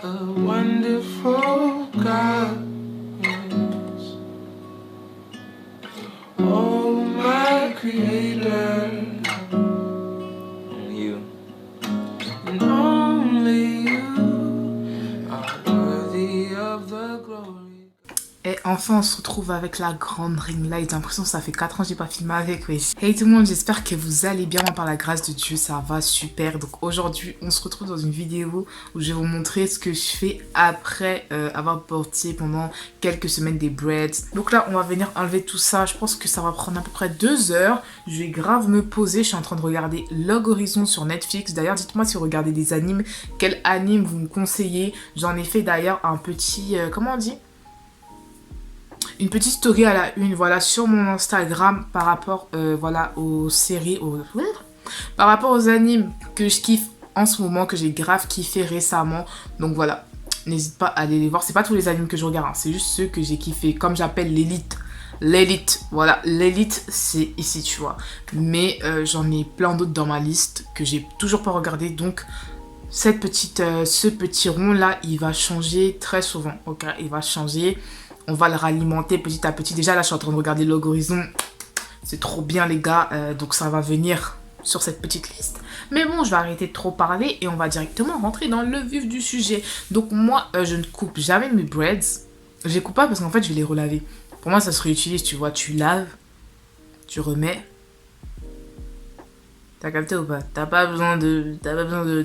What a wonderful God is. Oh, my Creator. You and only you are worthy of the glory. Et enfin on se retrouve avec la grande ring light. J'ai l'impression que ça fait 4 ans que j'ai pas filmé avec. Oui. Hey tout le monde, j'espère que vous allez bien. Par la grâce de Dieu, ça va super. Donc aujourd'hui on se retrouve dans une vidéo où je vais vous montrer ce que je fais après avoir porté pendant quelques semaines des braids. Donc là on va venir enlever tout ça. Je pense que ça va prendre à peu près 2 heures. Je vais grave me poser. Je suis en train de regarder Log Horizon sur Netflix. D'ailleurs dites-moi si vous regardez des animes, quel anime vous me conseillez. J'en ai fait d'ailleurs un petit... comment on dit ? Une petite story à la une, voilà, sur mon Instagram par rapport, voilà, aux séries, par rapport aux animes que je kiffe en ce moment, que j'ai grave kiffé récemment. Donc voilà, n'hésite pas à aller les voir. C'est pas tous les animes que je regarde, hein, c'est juste ceux que j'ai kiffé, comme j'appelle l'élite. L'élite, voilà, l'élite c'est ici, tu vois. Mais j'en ai plein d'autres dans ma liste que j'ai toujours pas regardé, donc... ce petit rond là, il va changer très souvent, ok, il va changer. On va le ralimenter petit à petit. Déjà là, je suis en train de regarder Log Horizon. C'est trop bien les gars, donc ça va venir sur cette petite liste. Mais bon, je vais arrêter de trop parler et on va directement rentrer dans le vif du sujet. Donc moi, je ne coupe jamais mes braids. Je les coupe pas parce qu'en fait, je vais les relaver. Pour moi, ça se réutilise, tu vois. Tu laves, tu remets. T'as capté ou pas? T'as pas besoin de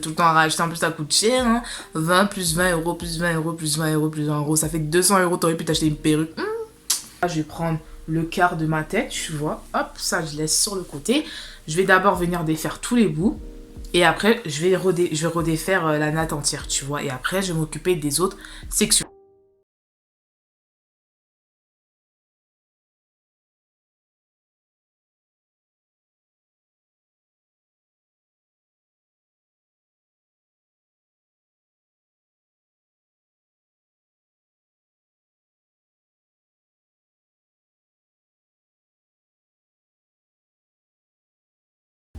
tout le temps racheter. En plus, ça coûte cher. Hein. 20 plus 20 euros, plus 20 euros, plus 20 euros, plus 20 euros. Ça fait 200 euros. T'aurais pu t'acheter une perruque. Là, je vais prendre le quart de ma tête, tu vois. Hop, ça, je laisse sur le côté. Je vais d'abord venir défaire tous les bouts. Et après, je vais redéfaire la natte entière, tu vois. Et après, je vais m'occuper des autres sections.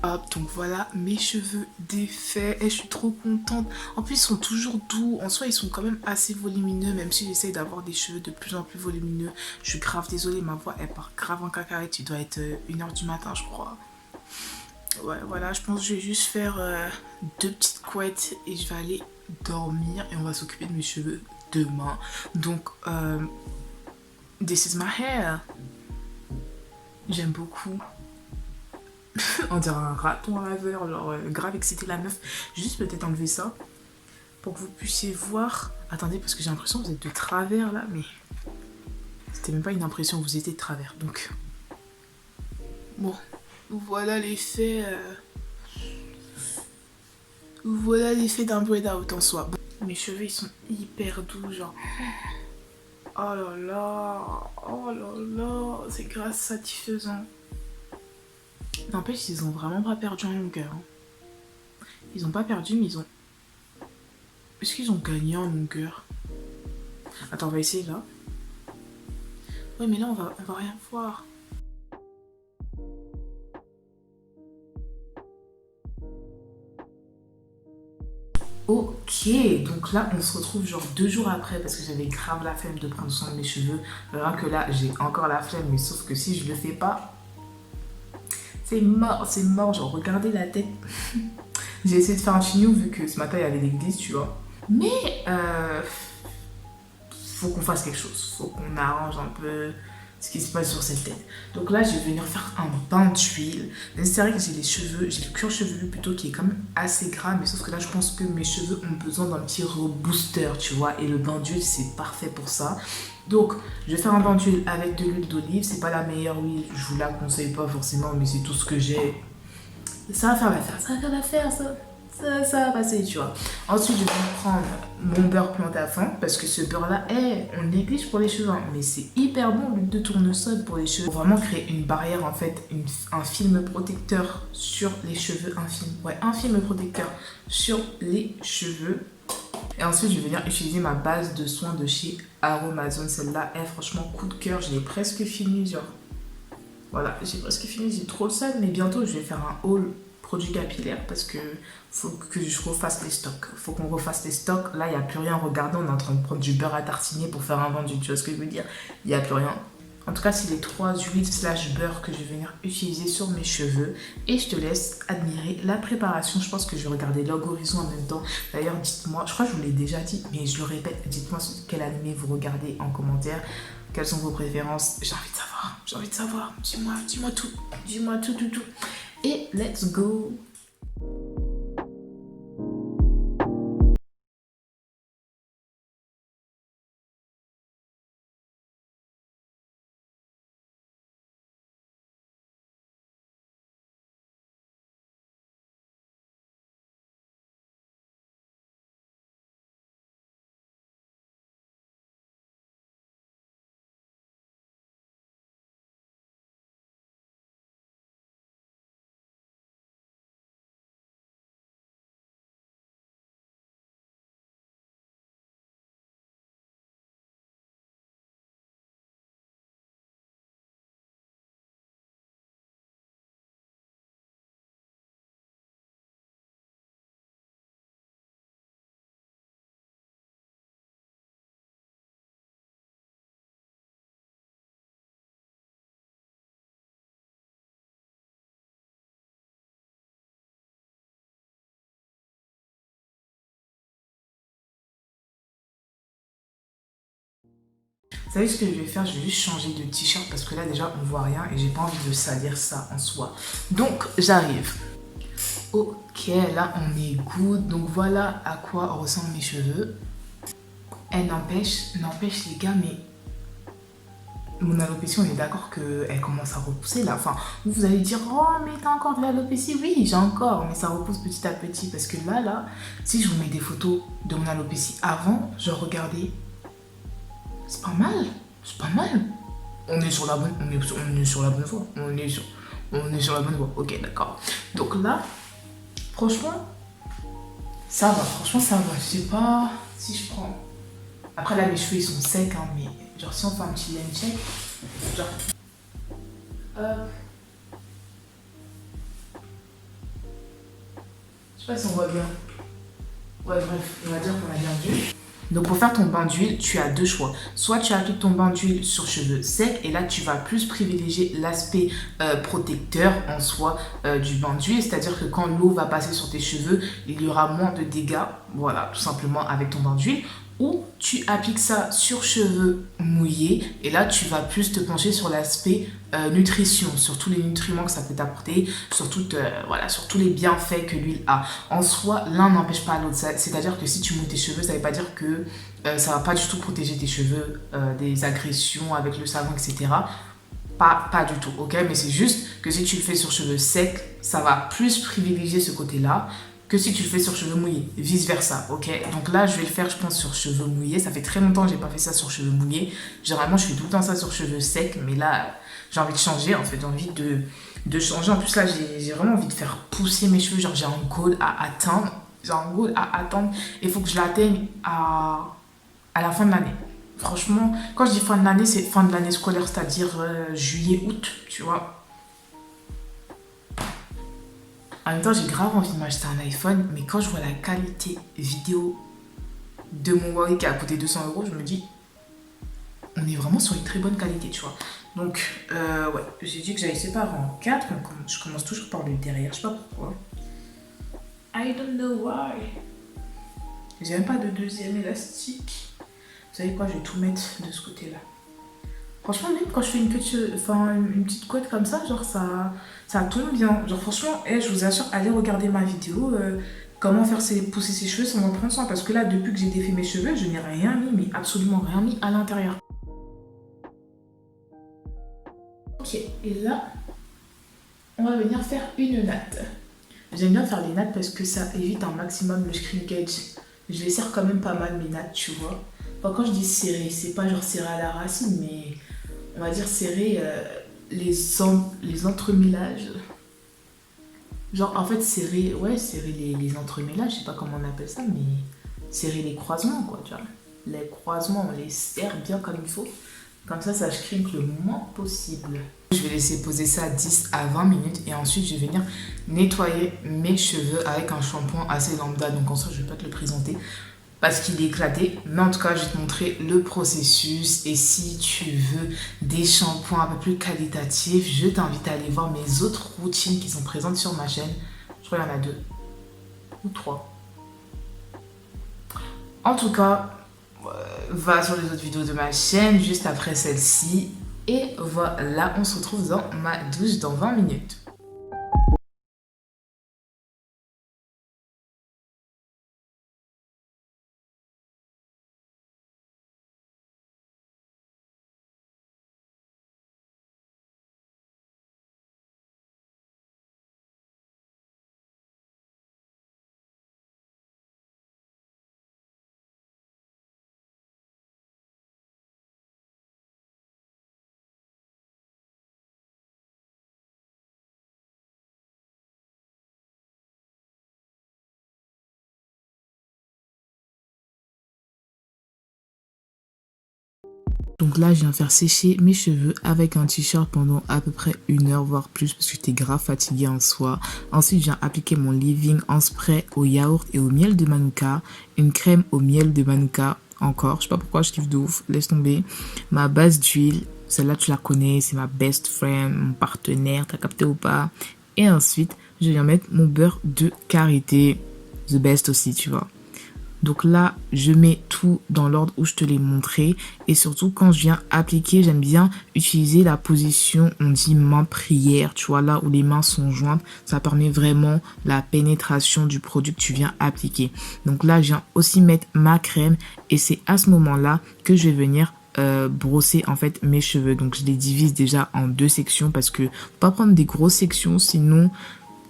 Hop, donc voilà mes cheveux défaits et je suis trop contente. En plus, ils sont toujours doux. En soi, ils sont quand même assez volumineux, même si j'essaye d'avoir des cheveux de plus en plus volumineux. Je suis grave désolée, ma voix elle part grave en cacahuète. Il doit être 1h du matin, je crois. Ouais, voilà, je pense que je vais juste faire 2 petites couettes et je vais aller dormir et on va s'occuper de mes cheveux demain. Donc, this is my hair. J'aime beaucoup. On dirait un raton laveur, genre grave excité la meuf. Juste peut-être enlever ça pour que vous puissiez voir. Attendez, parce que j'ai l'impression que vous êtes de travers là, mais c'était même pas une impression, vous étiez de travers. Donc, bon, voilà l'effet. Voilà l'effet d'un braid out en soi. Bon, mes cheveux ils sont hyper doux, genre. Oh là là, c'est grave satisfaisant. N'empêche, ils ont vraiment pas perdu en longueur. Hein. Ils ont pas perdu, mais ils ont... Est-ce qu'ils ont gagné en longueur? Attends, on va essayer là. Ouais, mais là, on va rien voir. Ok, donc là, on se retrouve genre 2 jours après parce que j'avais grave la flemme de prendre soin de mes cheveux. Alors que là, j'ai encore la flemme, mais sauf que si je le fais pas... c'est mort, genre regardez la tête. J'ai essayé de faire un chignon vu que ce matin il y avait des glisses, tu vois. Mais faut qu'on fasse quelque chose, faut qu'on arrange un peu ce qui se passe sur cette tête. Donc là je vais venir faire un bain d'huile. C'est vrai que j'ai le cuir chevelu plutôt qui est quand même assez gras, mais sauf que là je pense que mes cheveux ont besoin d'un petit rebooster, tu vois. Et le bain d'huile c'est parfait pour ça. Donc, je vais faire un bain d'huile avec de l'huile d'olive. C'est pas la meilleure huile, je vous la conseille pas forcément, mais c'est tout ce que j'ai. Ça va faire l'affaire, ça va passer, tu vois. Ensuite, je vais prendre mon beurre planté à fond, parce que ce beurre-là, on le néglige pour les cheveux, hein, mais c'est hyper bon, l'huile de tournesol pour les cheveux. Pour vraiment créer une barrière, en fait, un film protecteur sur les cheveux, un film protecteur sur les cheveux. Et ensuite, je vais venir utiliser ma base de soins de chez Aromazone. Celle-là, franchement, coup de cœur. Je l'ai presque fini, genre. Voilà, j'ai presque fini. J'ai trop le seum, mais bientôt, je vais faire un haul produits capillaires parce que faut que je refasse les stocks. Faut qu'on refasse les stocks. Là, il n'y a plus rien. Regardez, on est en train de prendre du beurre à tartiner pour faire un vendu. Tu vois ce que je veux dire? Il n'y a plus rien. En tout cas, c'est les 3 huiles slash beurre que je vais venir utiliser sur mes cheveux. Et je te laisse admirer la préparation. Je pense que je vais regarder Log Horizon en même temps. D'ailleurs, dites-moi, je crois que je vous l'ai déjà dit, mais je le répète, dites-moi quel animé vous regardez en commentaire. Quelles sont vos préférences? J'ai envie de savoir. J'ai envie de savoir. Dis-moi tout. Dis-moi tout. Et let's go! Vous savez ce que je vais faire? Je vais juste changer de t-shirt parce que là déjà on voit rien et j'ai pas envie de salir ça en soi. Donc j'arrive. Ok, là on est good. Donc voilà à quoi ressemblent mes cheveux. Et n'empêche les gars, mais mon alopécie, on est d'accord qu'elle commence à repousser là. Enfin, vous allez dire, oh mais t'as encore de l'alopécie? Oui, j'ai encore, mais ça repousse petit à petit parce que là, si je vous mets des photos de mon alopécie avant, je regardais. C'est pas mal, c'est pas mal. On est sur la bonne, on est sur la bonne voie. On est sur la bonne voie. Ok, d'accord. Donc là, franchement, ça va. Franchement, ça va. Je sais pas si je prends. Après là, mes cheveux ils sont secs, hein, mais genre si on fait un petit lens check, genre. Je sais pas si on voit bien. Ouais, bref, on va dire qu'on a bien vu. Donc pour faire ton bain d'huile, tu as 2 choix. Soit tu appliques ton bain d'huile sur cheveux secs et là tu vas plus privilégier l'aspect protecteur en soi du bain d'huile. C'est-à-dire que quand l'eau va passer sur tes cheveux, il y aura moins de dégâts. Voilà, tout simplement avec ton bain d'huile. Ou tu appliques ça sur cheveux mouillés et là tu vas plus te pencher sur l'aspect nutrition, sur tous les nutriments que ça peut t'apporter, sur tous les bienfaits que l'huile a. En soi, l'un n'empêche pas l'autre. C'est-à-dire que si tu mouilles tes cheveux, ça ne veut pas dire que ça va pas du tout protéger tes cheveux des agressions avec le savon, etc. Pas du tout, ok? Mais c'est juste que si tu le fais sur cheveux secs, ça va plus privilégier ce côté-là que si tu le fais sur cheveux mouillés, vice versa, ok? Donc là, je vais le faire, je pense, sur cheveux mouillés. Ça fait très longtemps que j'ai pas fait ça sur cheveux mouillés. Généralement, je fais tout le temps ça sur cheveux secs, mais là, j'ai envie de changer, en fait. J'ai envie de changer. En plus, là, j'ai vraiment envie de faire pousser mes cheveux. Genre, j'ai un goal à atteindre. Il faut que je l'atteigne à la fin de l'année. Franchement, quand je dis fin de l'année, c'est fin de l'année scolaire, c'est-à-dire juillet, août, tu vois. En même temps, j'ai grave envie de m'acheter un iPhone, mais quand je vois la qualité vidéo de mon Huawei qui a coûté 200 €, je me dis, on est vraiment sur une très bonne qualité, tu vois. Donc, ouais, j'ai dit que j'allais séparer en 4, donc je commence toujours par le derrière, je sais pas pourquoi. I don't know why. J'ai même pas de deuxième élastique. Vous savez quoi, je vais tout mettre de ce côté-là. Franchement, même quand je fais une petite couette comme ça, genre ça tombe bien. Genre franchement, je vous assure, allez regarder ma vidéo, comment faire pousser ses cheveux sans en prendre soin. Parce que là, depuis que j'ai défait mes cheveux, je n'ai rien mis, mais absolument rien mis à l'intérieur. Ok, et là, on va venir faire une natte. J'aime bien faire les nattes parce que ça évite un maximum le shrinkage. Je les serre quand même pas mal mes nattes, tu vois. Enfin, quand je dis serrer, c'est pas genre serrer à la racine, mais on va dire serrer les entremêlages. Genre en fait serrer les entremêlages, je sais pas comment on appelle ça, mais serrer les croisements quoi, tu vois. Les croisements, on les serre bien comme il faut. Comme ça shrinque le moins possible. Je vais laisser poser ça 10 à 20 minutes et ensuite je vais venir nettoyer mes cheveux avec un shampoing assez lambda. Donc en soi, je vais pas te le présenter parce qu'il est éclaté, mais en tout cas je vais te montrer le processus. Et si tu veux des shampoings un peu plus qualitatifs, je t'invite à aller voir mes autres routines qui sont présentes sur ma chaîne. Je crois qu'il y en a 2 ou 3. En tout cas, va sur les autres vidéos de ma chaîne juste après celle-ci. Et voilà, on se retrouve dans ma douche dans 20 minutes. Donc là, je viens faire sécher mes cheveux avec un t-shirt pendant à peu près 1 heure, voire plus, parce que j'étais grave fatiguée en soi. Ensuite, je viens appliquer mon leave-in en spray au yaourt et au miel de Manuka. Une crème au miel de Manuka encore. Je sais pas pourquoi, je kiffe de ouf. Laisse tomber. Ma base d'huile, celle-là, tu la connais. C'est ma best friend, mon partenaire. T'as capté ou pas? Et ensuite, je viens mettre mon beurre de karité. The best aussi, tu vois. Donc là, je mets tout dans l'ordre où je te l'ai montré. Et surtout, quand je viens appliquer, j'aime bien utiliser la position, on dit main prière, tu vois, là où les mains sont jointes. Ça permet vraiment la pénétration du produit que tu viens appliquer. Donc là, je viens aussi mettre ma crème. Et c'est à ce moment-là que je vais venir brosser en fait mes cheveux. Donc je les divise déjà en 2 sections parce que faut pas prendre des grosses sections, sinon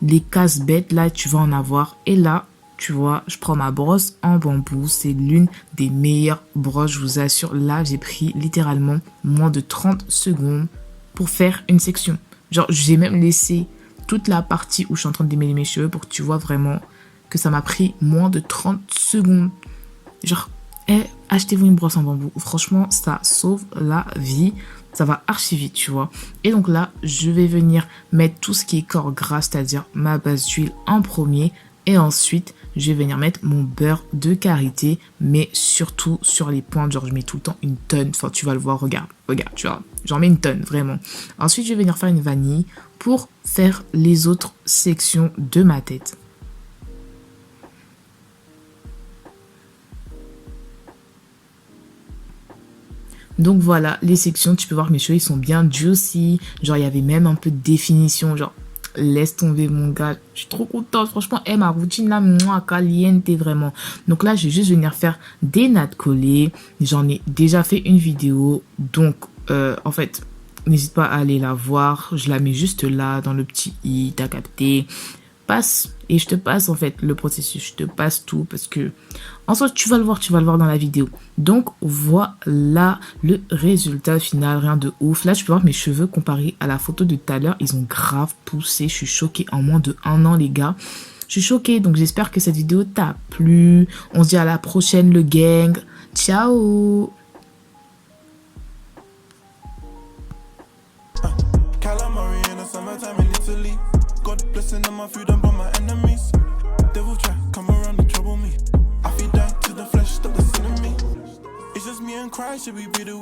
les casse-bêtes, là, tu vas en avoir. Et là, tu vois, je prends ma brosse en bambou. C'est l'une des meilleures brosses, je vous assure. Là, j'ai pris littéralement moins de 30 secondes pour faire une section. Genre, j'ai même laissé toute la partie où je suis en train de démêler mes cheveux pour que tu vois vraiment que ça m'a pris moins de 30 secondes. Genre, achetez-vous une brosse en bambou. Franchement, ça sauve la vie. Ça va archi vite, tu vois. Et donc là, je vais venir mettre tout ce qui est corps gras, c'est-à-dire ma base d'huile en premier. Et ensuite, je vais venir mettre mon beurre de karité, mais surtout sur les pointes. Genre, je mets tout le temps une tonne. Enfin, tu vas le voir, regarde, tu vois. J'en mets une tonne, vraiment. Ensuite, je vais venir faire une vanille pour faire les autres sections de ma tête. Donc voilà, les sections, tu peux voir que mes cheveux, ils sont bien juicy. Genre, il y avait même un peu de définition, genre... Laisse tomber mon gars, je suis trop contente, franchement, ma routine là, moi, caliente vraiment. Donc là, je vais juste venir faire des nattes collées, j'en ai déjà fait une vidéo, donc en fait, n'hésite pas à aller la voir, je la mets juste là, dans le petit i, t'as capté. Passe et je te passe en fait le processus, je te passe tout parce que en soi tu vas le voir dans la vidéo. Donc voilà le résultat final, rien de ouf. Là tu peux voir mes cheveux comparés à la photo de tout à l'heure, ils ont grave poussé, je suis choquée en moins de 1 an les gars. Je suis choquée, donc j'espère que cette vidéo t'a plu. On se dit à la prochaine le gang, ciao. God blessing on my food and by my enemies. Devil try, come around and trouble me. I feel die to the flesh, stop the sin in me. It's just me and Christ, should we be the